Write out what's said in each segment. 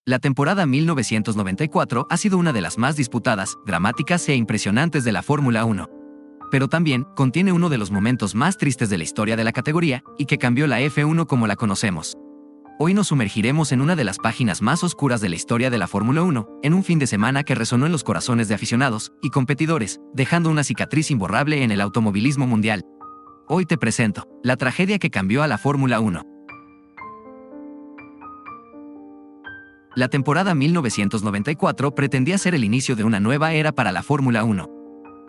La temporada 1994 ha sido una de las más disputadas, dramáticas e impresionantes de la Fórmula 1. Pero también contiene uno de los momentos más tristes de la historia de la categoría y que cambió la F1 como la conocemos. Hoy nos sumergiremos en una de las páginas más oscuras de la historia de la Fórmula 1, en un fin de semana que resonó en los corazones de aficionados y competidores, dejando una cicatriz imborrable en el automovilismo mundial. Hoy te presento la tragedia que cambió a la Fórmula 1. La temporada 1994 pretendía ser el inicio de una nueva era para la Fórmula 1.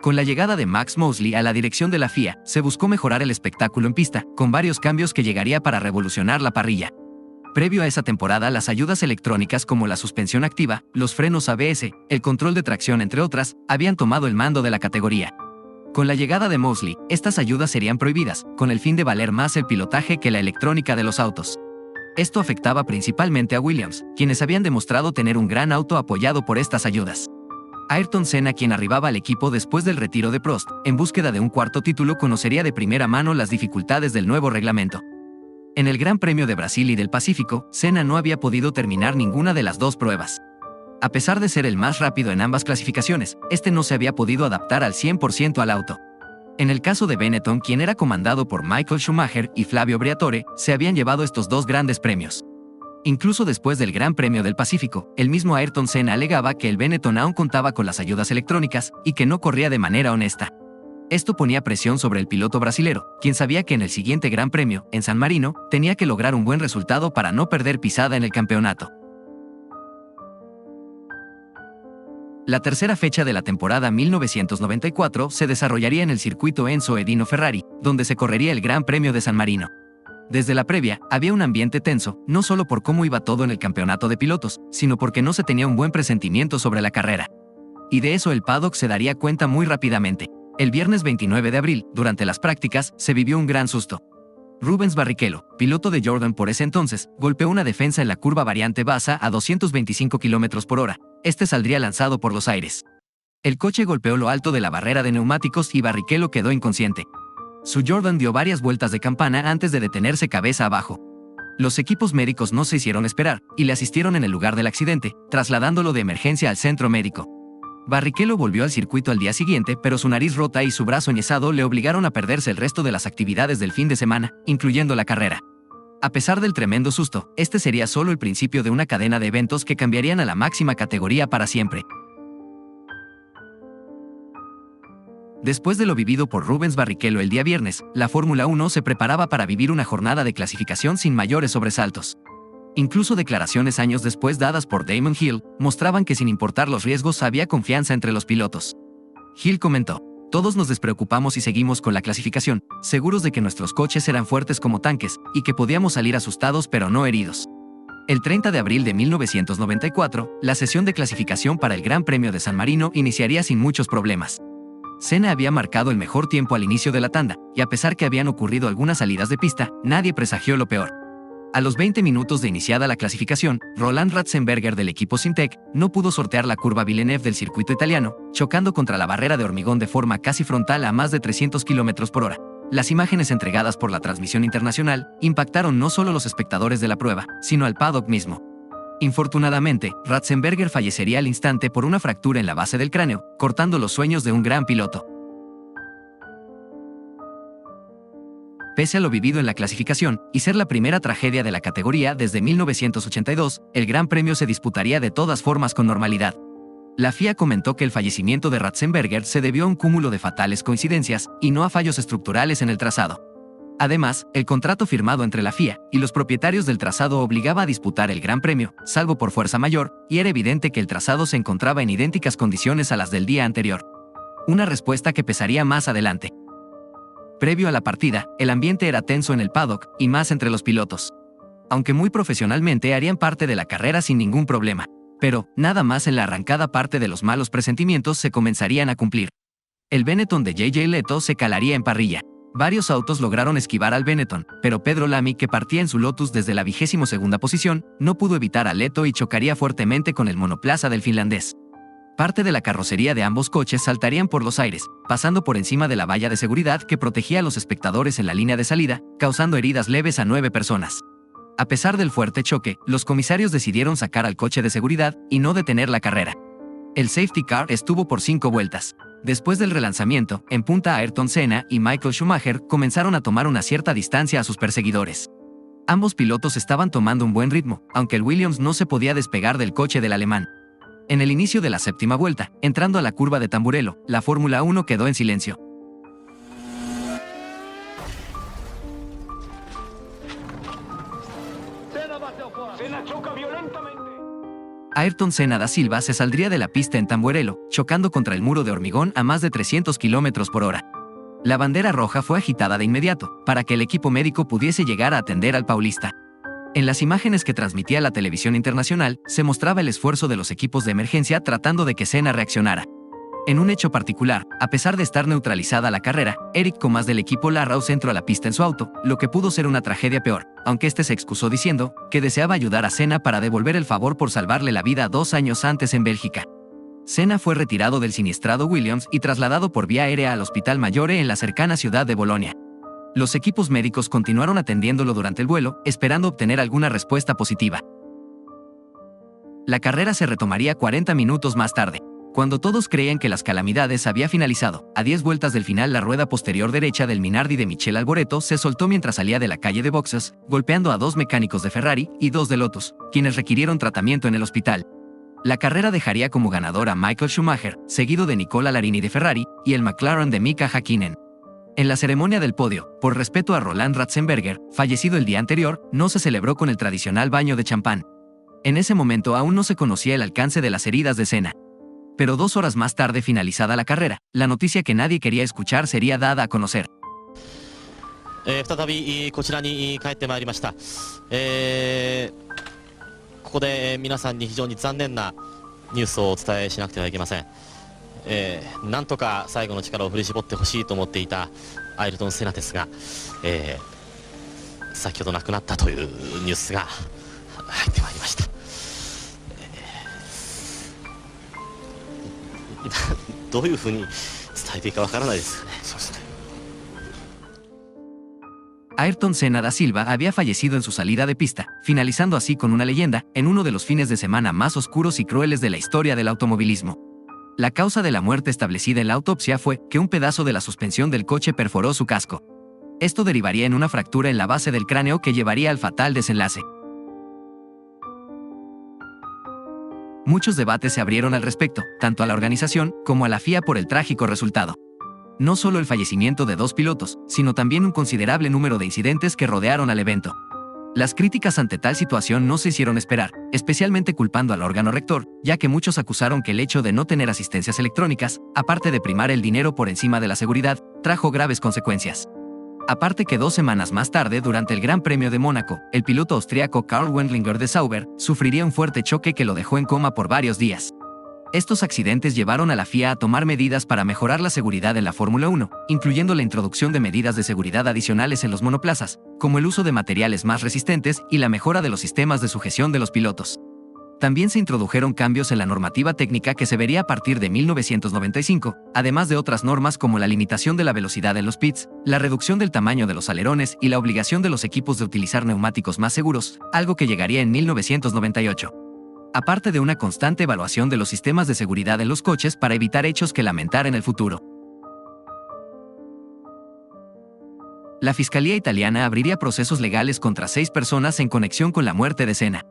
Con la llegada de Max Mosley a la dirección de la FIA, se buscó mejorar el espectáculo en pista, con varios cambios que llegaría para revolucionar la parrilla. Previo a esa temporada, las ayudas electrónicas como la suspensión activa, los frenos ABS, el control de tracción, entre otras, habían tomado el mando de la categoría. Con la llegada de Mosley, estas ayudas serían prohibidas, con el fin de valer más el pilotaje que la electrónica de los autos. Esto afectaba principalmente a Williams, quienes habían demostrado tener un gran auto apoyado por estas ayudas. Ayrton Senna, quien arribaba al equipo después del retiro de Prost, en búsqueda de un cuarto título, conocería de primera mano las dificultades del nuevo reglamento. En el Gran Premio de Brasil y del Pacífico, Senna no había podido terminar ninguna de las dos pruebas. A pesar de ser el más rápido en ambas clasificaciones, este no se había podido adaptar al 100% al auto. En el caso de Benetton, quien era comandado por Michael Schumacher y Flavio Briatore, se habían llevado estos dos grandes premios. Incluso después del Gran Premio del Pacífico, el mismo Ayrton Senna alegaba que el Benetton aún contaba con las ayudas electrónicas y que no corría de manera honesta. Esto ponía presión sobre el piloto brasilero, quien sabía que en el siguiente Gran Premio, en San Marino, tenía que lograr un buen resultado para no perder pisada en el campeonato. La tercera fecha de la temporada 1994 se desarrollaría en el circuito Enzo Edino Ferrari, donde se correría el Gran Premio de San Marino. Desde la previa, había un ambiente tenso, no solo por cómo iba todo en el campeonato de pilotos, sino porque no se tenía un buen presentimiento sobre la carrera. Y de eso el paddock se daría cuenta muy rápidamente. El viernes 29 de abril, durante las prácticas, se vivió un gran susto. Rubens Barrichello, piloto de Jordan por ese entonces, golpeó una defensa en la curva variante Baza a 225 km/h. Este saldría lanzado por los aires. El coche golpeó lo alto de la barrera de neumáticos y Barrichello quedó inconsciente. Su Jordan dio varias vueltas de campana antes de detenerse cabeza abajo. Los equipos médicos no se hicieron esperar y le asistieron en el lugar del accidente, trasladándolo de emergencia al centro médico. Barrichello volvió al circuito al día siguiente, pero su nariz rota y su brazo enyesado le obligaron a perderse el resto de las actividades del fin de semana, incluyendo la carrera. A pesar del tremendo susto, este sería solo el principio de una cadena de eventos que cambiarían a la máxima categoría para siempre. Después de lo vivido por Rubens Barrichello el día viernes, la Fórmula 1 se preparaba para vivir una jornada de clasificación sin mayores sobresaltos. Incluso declaraciones años después dadas por Damon Hill mostraban que sin importar los riesgos había confianza entre los pilotos. Hill comentó: "Todos nos despreocupamos y seguimos con la clasificación, seguros de que nuestros coches eran fuertes como tanques y que podíamos salir asustados pero no heridos". El 30 de abril de 1994, la sesión de clasificación para el Gran Premio de San Marino iniciaría sin muchos problemas. Senna había marcado el mejor tiempo al inicio de la tanda, y a pesar que habían ocurrido algunas salidas de pista, nadie presagió lo peor. A los 20 minutos de iniciada la clasificación, Roland Ratzenberger del equipo Syntec no pudo sortear la curva Villeneuve del circuito italiano, chocando contra la barrera de hormigón de forma casi frontal a más de 300 km/h. Las imágenes entregadas por la transmisión internacional impactaron no solo a los espectadores de la prueba, sino al paddock mismo. Infortunadamente, Ratzenberger fallecería al instante por una fractura en la base del cráneo, cortando los sueños de un gran piloto. Pese a lo vivido en la clasificación y ser la primera tragedia de la categoría desde 1982, el Gran Premio se disputaría de todas formas con normalidad. La FIA comentó que el fallecimiento de Ratzenberger se debió a un cúmulo de fatales coincidencias y no a fallos estructurales en el trazado. Además, el contrato firmado entre la FIA y los propietarios del trazado obligaba a disputar el Gran Premio, salvo por fuerza mayor, y era evidente que el trazado se encontraba en idénticas condiciones a las del día anterior. Una respuesta que pesaría más adelante. Previo a la partida, el ambiente era tenso en el paddock, y más entre los pilotos. Aunque muy profesionalmente harían parte de la carrera sin ningún problema. Pero, nada más en la arrancada parte de los malos presentimientos se comenzarían a cumplir. El Benetton de J.J. Leto se calaría en parrilla. Varios autos lograron esquivar al Benetton, pero Pedro Lamy, que partía en su Lotus desde la 22ª posición, no pudo evitar a Leto y chocaría fuertemente con el monoplaza del finlandés. Parte de la carrocería de ambos coches saltarían por los aires, pasando por encima de la valla de seguridad que protegía a los espectadores en la línea de salida, causando heridas leves a 9 personas. A pesar del fuerte choque, los comisarios decidieron sacar al coche de seguridad y no detener la carrera. El safety car estuvo por 5 vueltas. Después del relanzamiento, en punta Ayrton Senna y Michael Schumacher comenzaron a tomar una cierta distancia a sus perseguidores. Ambos pilotos estaban tomando un buen ritmo, aunque el Williams no se podía despegar del coche del alemán. En el inicio de la 7ª vuelta, entrando a la curva de Tamburello, la Fórmula 1 quedó en silencio. Senna choca violentamente. Ayrton Senna da Silva se saldría de la pista en Tamburello, chocando contra el muro de hormigón a más de 300 km por hora. La bandera roja fue agitada de inmediato, para que el equipo médico pudiese llegar a atender al paulista. En las imágenes que transmitía la televisión internacional, se mostraba el esfuerzo de los equipos de emergencia tratando de que Senna reaccionara. En un hecho particular, a pesar de estar neutralizada la carrera, Eric Comas del equipo Larraus entró a la pista en su auto, lo que pudo ser una tragedia peor, aunque este se excusó diciendo que deseaba ayudar a Senna para devolver el favor por salvarle la vida 2 años antes en Bélgica. Senna fue retirado del siniestrado Williams y trasladado por vía aérea al Hospital Maggiore en la cercana ciudad de Bolonia. Los equipos médicos continuaron atendiéndolo durante el vuelo, esperando obtener alguna respuesta positiva. La carrera se retomaría 40 minutos más tarde. Cuando todos creían que las calamidades había finalizado, a 10 vueltas del final la rueda posterior derecha del Minardi de Michele Alboreto se soltó mientras salía de la calle de boxes, golpeando a 2 mecánicos de Ferrari y 2 de Lotus, quienes requirieron tratamiento en el hospital. La carrera dejaría como ganador a Michael Schumacher, seguido de Nicola Larini de Ferrari y el McLaren de Mika Häkkinen. En la ceremonia del podio, por respeto a Roland Ratzenberger, fallecido el día anterior, no se celebró con el tradicional baño de champán. En ese momento aún no se conocía el alcance de las heridas de Senna. Pero 2 horas más tarde, finalizada la carrera, la noticia que nadie quería escuchar sería dada a conocer. 再びこちらに帰ってまいりました。ここで皆さんに非常に残念なニュースをお伝えしなくてはいけません。なんとか最後の力を振り絞ってほしいと思っていたアイルトン・セナですが、先ほど亡くなったというニュースが入ってまいりました。どういうふうに伝えていいかわからないですよね。そうですね。Ayrton Senna da Silva había fallecido en su salida de pista, finalizando así con una leyenda en uno de los fines de semana más oscuros y crueles de la historia del automovilismo. La causa de la muerte establecida en la autopsia fue que un pedazo de la suspensión del coche perforó su casco. Esto derivaría en una fractura en la base del cráneo que llevaría al fatal desenlace. Muchos debates se abrieron al respecto, tanto a la organización como a la FIA por el trágico resultado. No solo el fallecimiento de 2 pilotos, sino también un considerable número de incidentes que rodearon al evento. Las críticas ante tal situación no se hicieron esperar, especialmente culpando al órgano rector, ya que muchos acusaron que el hecho de no tener asistencias electrónicas, aparte de primar el dinero por encima de la seguridad, trajo graves consecuencias. Aparte que 2 semanas más tarde, durante el Gran Premio de Mónaco, el piloto austriaco Karl Wendlinger de Sauber sufriría un fuerte choque que lo dejó en coma por varios días. Estos accidentes llevaron a la FIA a tomar medidas para mejorar la seguridad en la Fórmula 1, incluyendo la introducción de medidas de seguridad adicionales en los monoplazas, como el uso de materiales más resistentes y la mejora de los sistemas de sujeción de los pilotos. También se introdujeron cambios en la normativa técnica que se vería a partir de 1995, además de otras normas como la limitación de la velocidad en los pits, la reducción del tamaño de los alerones y la obligación de los equipos de utilizar neumáticos más seguros, algo que llegaría en 1998. Aparte de una constante evaluación de los sistemas de seguridad en los coches para evitar hechos que lamentar en el futuro. La Fiscalía italiana abriría procesos legales contra 6 personas en conexión con la muerte de Senna.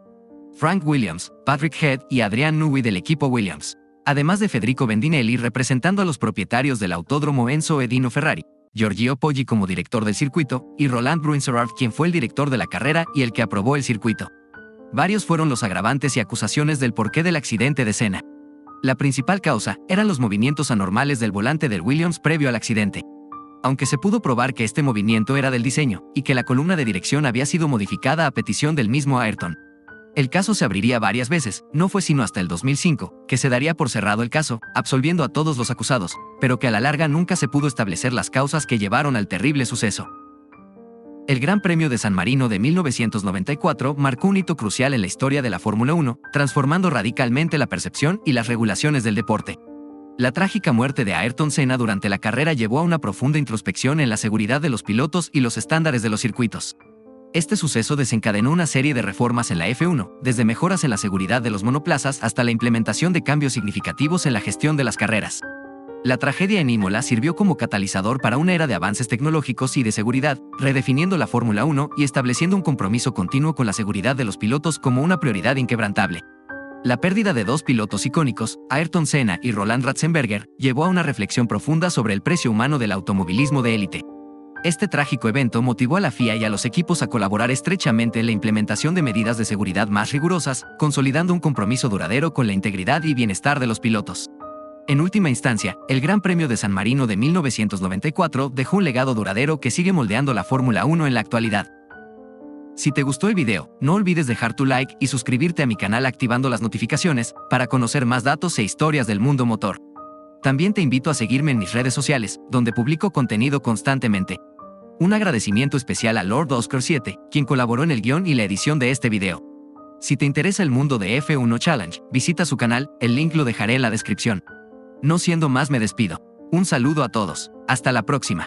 Frank Williams, Patrick Head y Adrian Newey del equipo Williams, además de Federico Bendinelli representando a los propietarios del autódromo Enzo Edino Ferrari, Giorgio Poggi como director del circuito y Roland Bruinserard quien fue el director de la carrera y el que aprobó el circuito. Varios fueron los agravantes y acusaciones del porqué del accidente de Senna. La principal causa eran los movimientos anormales del volante del Williams previo al accidente. Aunque se pudo probar que este movimiento era del diseño y que la columna de dirección había sido modificada a petición del mismo Ayrton. El caso se abriría varias veces, no fue sino hasta el 2005, que se daría por cerrado el caso, absolviendo a todos los acusados, pero que a la larga nunca se pudo establecer las causas que llevaron al terrible suceso. El Gran Premio de San Marino de 1994 marcó un hito crucial en la historia de la Fórmula 1, transformando radicalmente la percepción y las regulaciones del deporte. La trágica muerte de Ayrton Senna durante la carrera llevó a una profunda introspección en la seguridad de los pilotos y los estándares de los circuitos. Este suceso desencadenó una serie de reformas en la F1, desde mejoras en la seguridad de los monoplazas hasta la implementación de cambios significativos en la gestión de las carreras. La tragedia en Imola sirvió como catalizador para una era de avances tecnológicos y de seguridad, redefiniendo la Fórmula 1 y estableciendo un compromiso continuo con la seguridad de los pilotos como una prioridad inquebrantable. La pérdida de dos pilotos icónicos, Ayrton Senna y Roland Ratzenberger, llevó a una reflexión profunda sobre el precio humano del automovilismo de élite. Este trágico evento motivó a la FIA y a los equipos a colaborar estrechamente en la implementación de medidas de seguridad más rigurosas, consolidando un compromiso duradero con la integridad y bienestar de los pilotos. En última instancia, el Gran Premio de San Marino de 1994 dejó un legado duradero que sigue moldeando la Fórmula 1 en la actualidad. Si te gustó el video, no olvides dejar tu like y suscribirte a mi canal activando las notificaciones para conocer más datos e historias del mundo motor. También te invito a seguirme en mis redes sociales, donde publico contenido constantemente. Un agradecimiento especial a Lord Oscar 7, quien colaboró en el guión y la edición de este video. Si te interesa el mundo de F1 Challenge, visita su canal, el link lo dejaré en la descripción. No siendo más, me despido. Un saludo a todos. Hasta la próxima.